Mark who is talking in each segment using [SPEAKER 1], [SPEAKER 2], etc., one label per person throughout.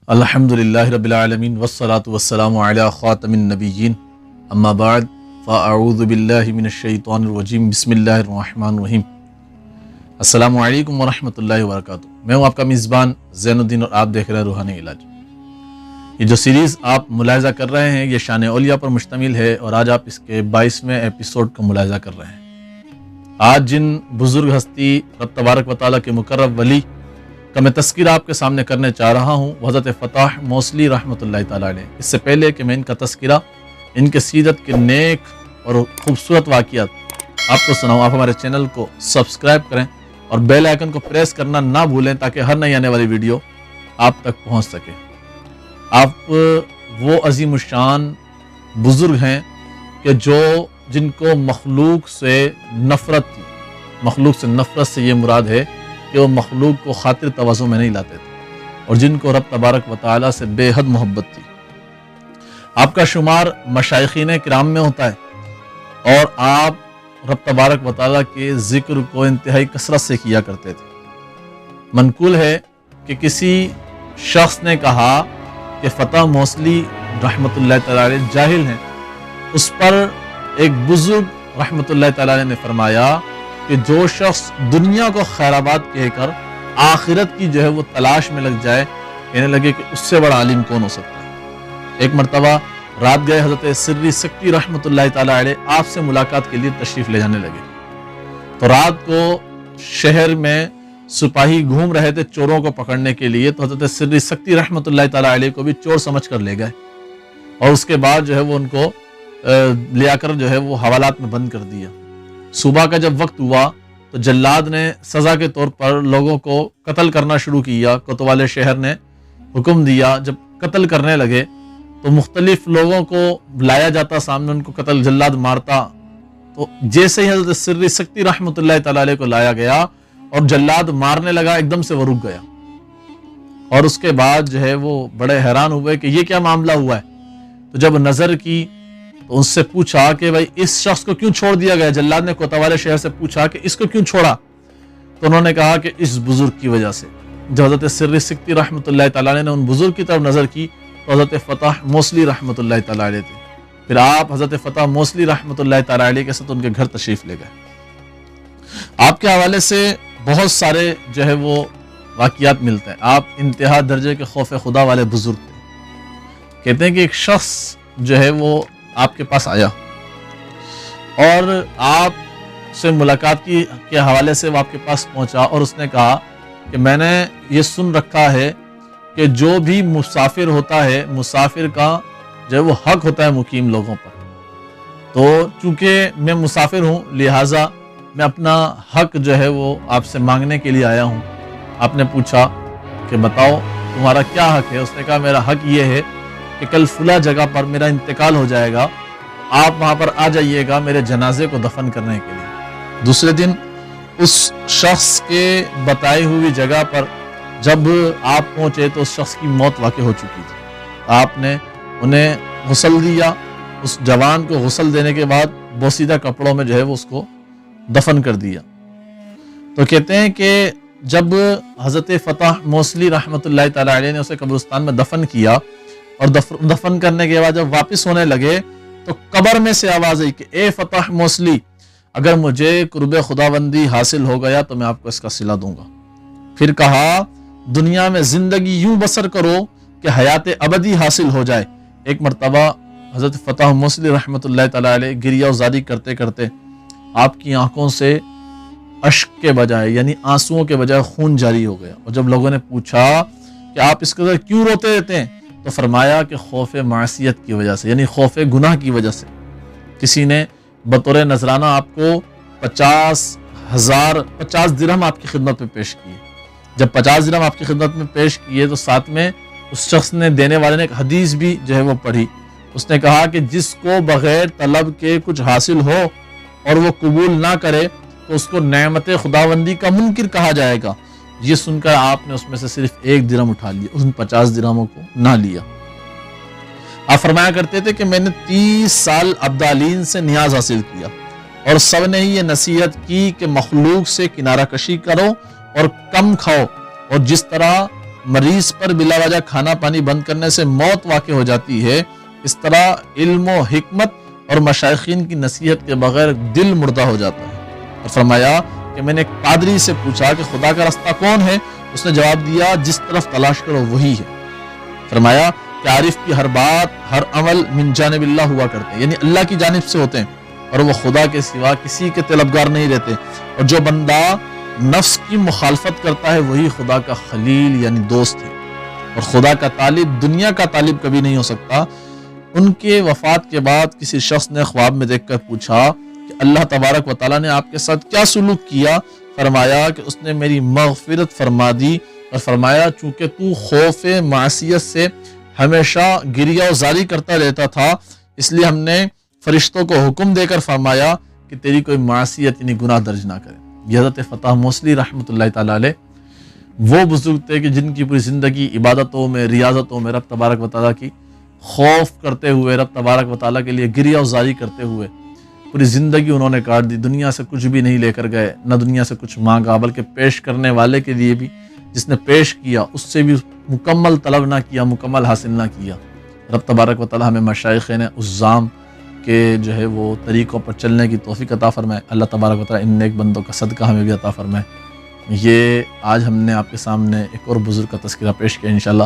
[SPEAKER 1] الحمدللہ رب العالمین والصلاة والسلام علی خاتم النبیین اما بعد فاعوذ باللہ من الشیطان الرجیم بسم اللہ الرحمن الرحیم۔ السلام علیکم ورحمۃ اللہ وبرکاتہ۔ میں ہوں آپ کا میزبان زین الدین اور آپ دیکھ رہے ہیں روحانی علاج۔ یہ جو سیریز آپ ملاحظہ کر رہے ہیں یہ شان اولیاء پر مشتمل ہے اور آج آپ اس کے 22ویں ایپیسوڈ کا ملاحظہ کر رہے ہیں۔ آج جن بزرگ ہستی رب تبارک و تعالیٰ کے مقرب ولی کا میں تذکرہ آپ کے سامنے کرنے چاہ رہا ہوں وہ حضرت فتح موصلی رحمۃ اللہ تعالیٰ علیہ۔ اس سے پہلے کہ میں ان کا تذکرہ، ان کے سیرت کے نیک اور خوبصورت واقعات آپ کو سناؤں، آپ ہمارے چینل کو سبسکرائب کریں اور بیل آئیکن کو پریس کرنا نہ بھولیں تاکہ ہر نئی آنے والی ویڈیو آپ تک پہنچ سکے۔ آپ وہ عظیم الشان بزرگ ہیں کہ جن کو مخلوق سے نفرت تھی۔ مخلوق سے نفرت سے یہ مراد ہے کہ وہ مخلوق کو خاطر تواضع میں نہیں لاتے تھے اور جن کو رب تبارک و تعالیٰ سے بے حد محبت تھی۔ آپ کا شمار مشائخین کرام میں ہوتا ہے اور آپ رب تبارک و تعالیٰ کے ذکر کو انتہائی کثرت سے کیا کرتے تھے۔ منقول ہے کہ کسی شخص نے کہا کہ فتح موصلی رحمۃ اللہ تعالیٰ علیہ جاہل ہیں۔ اس پر ایک بزرگ رحمۃ اللہ تعالیٰ علیہ نے فرمایا کہ جو شخص دنیا کو خیرآباد کہہ کر آخرت کی جو ہے وہ تلاش میں لگ جائے، کہنے لگے کہ اس سے بڑا عالم کون ہو سکتا ہے۔ ایک مرتبہ رات گئے حضرت سری سکتی رحمۃ اللہ تعالیٰ علیہ آپ سے ملاقات کے لیے تشریف لے جانے لگے، تو رات کو شہر میں سپاہی گھوم رہے تھے چوروں کو پکڑنے کے لیے، تو حضرت سری سکتی رحمۃ اللہ تعالیٰ علیہ کو بھی چور سمجھ کر لے گئے اور اس کے بعد جو ہے وہ ان کو لے کر جو ہے وہ حوالات میں بند کر دیا۔ صبح کا جب وقت ہوا تو جلاد نے سزا کے طور پر لوگوں کو قتل کرنا شروع کیا۔ کوتوال شہر نے حکم دیا، جب قتل کرنے لگے تو مختلف لوگوں کو لایا جاتا سامنے، ان کو قتل جلاد مارتا، تو جیسے ہی حضرت سری سکتی رحمۃ اللہ تعالیٰ علیہ کو لایا گیا اور جلاد مارنے لگا، ایک دم سے وہ رک گیا اور اس کے بعد جو ہے وہ بڑے حیران ہوئے کہ یہ کیا معاملہ ہوا ہے۔ تو جب نظر کی تو اس سے پوچھا کہ بھائی اس شخص کو کیوں چھوڑ دیا گیا۔ جلاد نے کوتوال شہر سے پوچھا کہ اس کو کیوں چھوڑا، تو انہوں نے کہا کہ اس بزرگ کی وجہ سے۔ جب حضرت سری سکتی رحمۃ اللہ تعالیٰ علیہ نے ان بزرگ کی طرف نظر کی تو حضرت فتح موصلی رحمۃ اللہ تعالیٰ علیہ تھے۔ پھر آپ حضرت فتح موصلی رحمۃ اللہ تعالیٰ علیہ کے ساتھ ان کے گھر تشریف لے گئے۔ آپ کے حوالے سے بہت سارے جو ہے وہ واقعات ملتے ہیں۔ آپ انتہا درجے کے خوف خدا والے بزرگ تھے۔ کہتے ہیں کہ ایک شخص جو ہے وہ آپ کے پاس آیا اور آپ سے ملاقات کے حوالے سے وہ آپ کے پاس پہنچا اور اس نے کہا کہ میں نے یہ سن رکھا ہے کہ جو بھی مسافر ہوتا ہے، مسافر کا جو ہے وہ حق ہوتا ہے مقیم لوگوں پر، تو چونکہ میں مسافر ہوں لہٰذا میں اپنا حق جو ہے وہ آپ سے مانگنے کے لیے آیا ہوں۔ آپ نے پوچھا کہ بتاؤ تمہارا کیا حق ہے۔ اس نے کہا میرا حق یہ ہے کہ کل فلاں جگہ پر میرا انتقال ہو جائے گا، آپ وہاں پر آ جائیے گا میرے جنازے کو دفن کرنے کے لیے۔ دوسرے دن اس شخص کے بتائی ہوئی جگہ پر جب آپ پہنچے تو اس شخص کی موت واقع ہو چکی تھی۔ آپ نے انہیں غسل دیا، اس جوان کو غسل دینے کے بعد بوسیدہ کپڑوں میں جو ہے وہ اس کو دفن کر دیا۔ تو کہتے ہیں کہ جب حضرت فتح موصلی رحمۃ اللہ تعالیٰ علیہ نے اسے قبرستان میں دفن کیا اور دفن کرنے کے بعد جب واپس ہونے لگے تو قبر میں سے آواز آئی کہ اے فتح موصلی، اگر مجھے قرب خداوندی حاصل ہو گیا تو میں آپ کو اس کا صلہ دوں گا۔ پھر کہا دنیا میں زندگی یوں بسر کرو کہ حیات ابدی حاصل ہو جائے۔ ایک مرتبہ حضرت فتح موصلی رحمۃ اللہ تعالیٰ علیہ گریہ وزاری کرتے کرتے آپ کی آنکھوں سے اشک کے بجائے یعنی آنسوؤں کے بجائے خون جاری ہو گیا، اور جب لوگوں نے پوچھا کہ آپ اس قدر کیوں روتے رہتے ہیں تو فرمایا کہ خوف معصیت کی وجہ سے، یعنی خوف گناہ کی وجہ سے۔ کسی نے بطور نذرانہ آپ کو 50 درہم آپ کی خدمت میں پیش کیے۔ جب 50 درہم آپ کی خدمت میں پیش کیے تو ساتھ میں اس شخص نے، دینے والے نے ایک حدیث بھی جو ہے وہ پڑھی۔ اس نے کہا کہ جس کو بغیر طلب کے کچھ حاصل ہو اور وہ قبول نہ کرے تو اس کو نعمت خداوندی کا منکر کہا جائے گا۔ یہ سن کر آپ نے اس میں سے صرف 1 درہم اٹھا لیا، ان 50 درہموں کو نہ لیا۔ آپ فرمایا کرتے تھے کہ میں نے 30 سال ابدالین سے نیاز حاصل کیا اور سب نے ہی یہ نصیحت کی کہ مخلوق سے کنارہ کشی کرو اور کم کھاؤ، اور جس طرح مریض پر بلا وجہ کھانا پانی بند کرنے سے موت واقع ہو جاتی ہے، اس طرح علم و حکمت اور مشائخین کی نصیحت کے بغیر دل مردہ ہو جاتا ہے۔ اور فرمایا کہ میں نے ایک پادری سے پوچھا کہ خدا کا راستہ کون ہے؟ اس نے جواب دیا جس طرف تلاش کرو وہی ہے۔ فرمایا کہ عارف کی ہر بات ہر عمل من جانب اللہ ہوا کرتے ہیں، یعنی اللہ کی جانب سے ہوتے ہیں، اور وہ خدا کے سوا کسی کے طلبگار نہیں رہتے، اور جو بندہ نفس کی مخالفت کرتا ہے وہی خدا کا خلیل یعنی دوست ہے، اور خدا کا طالب دنیا کا طالب کبھی نہیں ہو سکتا۔ ان کے وفات کے بعد کسی شخص نے خواب میں دیکھ کر پوچھا کہ اللہ تبارک و تعالیٰ نے آپ کے ساتھ کیا سلوک کیا؟ فرمایا کہ اس نے میری مغفرت فرما دی، اور فرمایا چونکہ تو خوف معصیت سے ہمیشہ گریہ و زاری کرتا رہتا تھا، اس لیے ہم نے فرشتوں کو حکم دے کر فرمایا کہ تیری کوئی معصیت یعنی گناہ درج نہ کرے۔ یہ حضرت فتح موصلی رحمۃ اللہ تعالیٰ علیہ وہ بزرگ تھے کہ جن کی پوری زندگی عبادتوں میں ریاضتوں میں رب تبارک و تعالیٰ کی خوف کرتے ہوئے، رب تبارک و تعالیٰ کے لیے گریہ و زاری کرتے ہوئے پوری زندگی انہوں نے کاٹ دی۔ دنیا سے کچھ بھی نہیں لے کر گئے، نہ دنیا سے کچھ مانگا، بلکہ پیش کرنے والے کے لیے بھی، جس نے پیش کیا اس سے بھی مکمل طلب نہ کیا، مکمل حاصل نہ کیا۔ رب تبارک و تعالیٰ ہمیں مشائخین عظام کے جو ہے وہ طریقوں پر چلنے کی توفیق عطا فرمائے۔ اللہ تبارک و تعالیٰ ان نیک بندوں کا صدقہ ہمیں بھی عطا فرمائے۔ یہ آج ہم نے آپ کے سامنے ایک اور بزرگ کا تذکرہ پیش کیا، انشاءاللہ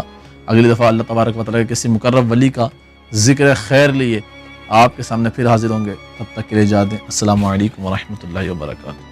[SPEAKER 1] اگلی دفعہ اللہ تبارک و تعالیٰ کے کسی مقرب ولی کا ذکر خیر لیے آپ کے سامنے پھر حاضر ہوں گے۔ تب تک کے لیے اجازت دیں۔ السلام علیکم ورحمۃ اللہ وبرکاتہ۔